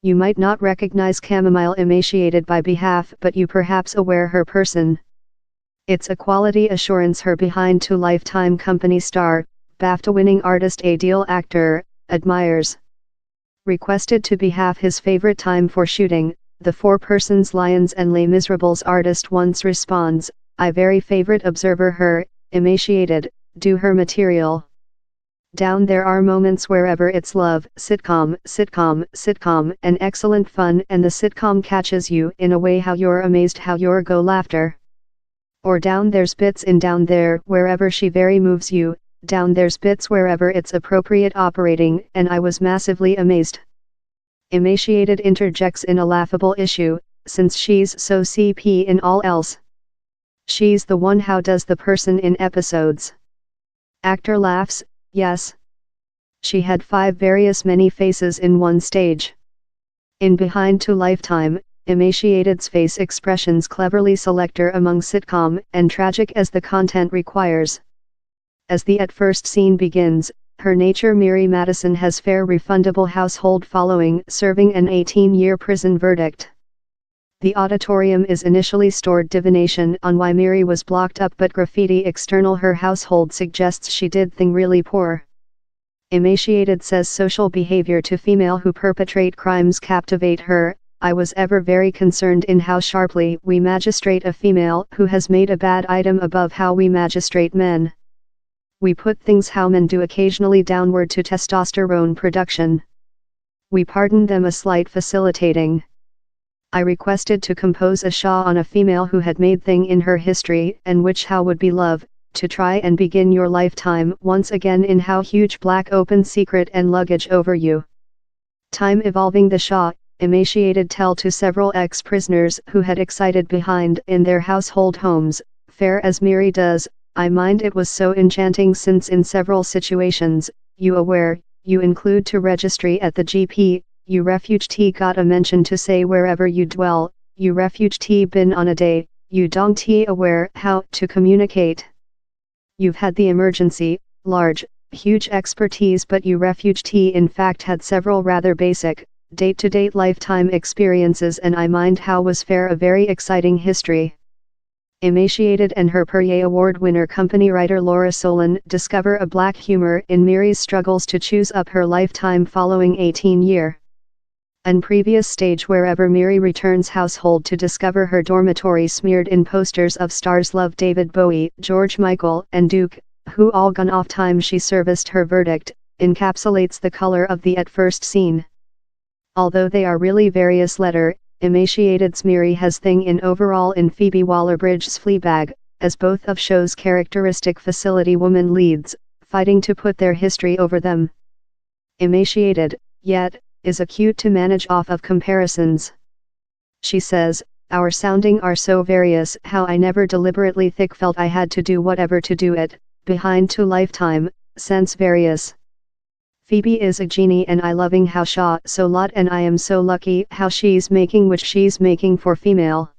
You might not recognize Chamomile Emaciated by behalf, but you perhaps aware her person. It's a quality assurance her behind to Lifetime company star, BAFTA-winning artist Adeel Akhtar, admires. Requested to behalf his favorite time for shooting, the Four Persons Lions and Les Miserables artist once responds, I very favorite observer her, emaciated, do her material. Down there are moments wherever it's love, sitcom, and excellent fun, and the sitcom catches you in a way how you're amazed how you're go laughter. Or down there's bits in down there wherever she very moves you, down there's bits wherever it's appropriate operating, and I was massively amazed. Emaciated interjects in a laughable issue, since she's so CP in all else. She's the one how does the person in episodes. Actor laughs, yes. She had 5 various many faces in one stage. In Behind to Lifetime, Emaciated's face expressions cleverly selector among sitcom and tragic as the content requires. As the at first scene begins, her nature Miri Madison has fair refundable household following, serving an 18-year prison verdict. The auditorium is initially stored divination on why Miri was blocked up, but graffiti external her household suggests she did thing really poor. Emaciated says social behavior to female who perpetrate crimes captivate her. I was ever very concerned in how sharply we magistrate a female who has made a bad item above how we magistrate men. We put things how men do occasionally downward to testosterone production. We pardon them a slight facilitating. I requested to compose a Shah on a female who had made thing in her history, and which how would be love, to try and begin your lifetime once again in how huge black open secret and luggage over you. Time evolving the Shah, Emaciated tell to several ex-prisoners who had excited behind in their household homes, fair as Miri does, I mind it was so enchanting since in several situations, you aware, you include to registry at the GP, you refugee got a mention to say wherever you dwell, you refugee been on a day, you don't aware how to communicate. You've had the emergency, large, huge expertise, but you refugee in fact had several rather basic, date-to-date lifetime experiences, and I mind how was fair a very exciting history. Emaciated and her Perrier Award winner company writer Laura Solon discover a black humor in Miri's struggles to choose up her lifetime following 18-year. An previous stage wherever Miri returns household to discover her dormitory smeared in posters of stars love David Bowie, George Michael, and Duke, who all gone off time she serviced her verdict, encapsulates the color of the at first scene. Although they are really various letter, Emaciated's Miri has thing in overall in Phoebe Waller-Bridge's Fleabag, as both of show's characteristic facility woman leads, fighting to put their history over them. Emaciated, yet, is acute to manage off of comparisons. She says, our sounding are so various how I never deliberately felt I had to do whatever to do it, behind to lifetime, sense various. Phoebe is a genie and I loving how Shaw so lot and I am so lucky how she's making which she's making for female.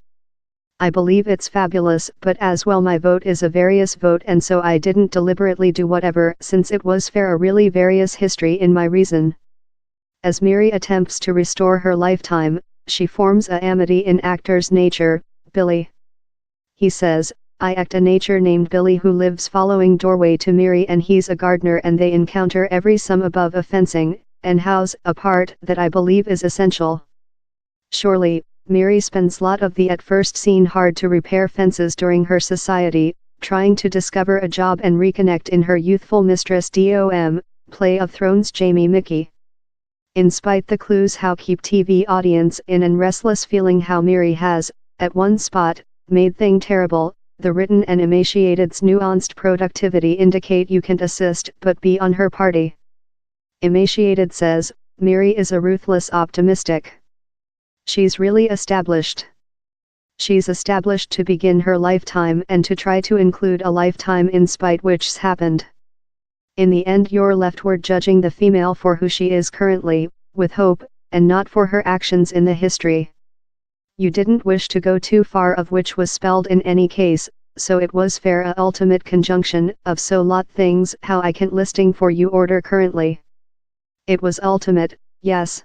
I believe it's fabulous, but as well my vote is a various vote, and so I didn't deliberately do whatever since it was fair a really various history in my reason. As Miri attempts to restore her lifetime, she forms a amity in Akhtar's nature, Billy. He says, I act a nature named Billy who lives following doorway to Miri, and he's a gardener, and they encounter every sum above a fencing, and house a part that I believe is essential. Surely, Miri spends lot of the at first scene hard to repair fences during her society, trying to discover a job and reconnect in her youthful mistress Dom, Play of Thrones Jamie Mickey. In spite the clues how keep TV audience in and restless feeling how Miri has, at one spot, made thing terrible, the written and Emaciated's nuanced productivity indicate you can't assist but be on her party. Emaciated says, Miri is a ruthless optimistic. She's really established. She's established to begin her lifetime and to try to include a lifetime in spite which's happened. In the end you're leftward judging the female for who she is currently, with hope, and not for her actions in the history. You didn't wish to go too far of which was spelled in any case, so it was fair a ultimate conjunction of so lot things how I can't listing for you order currently. It was ultimate, yes.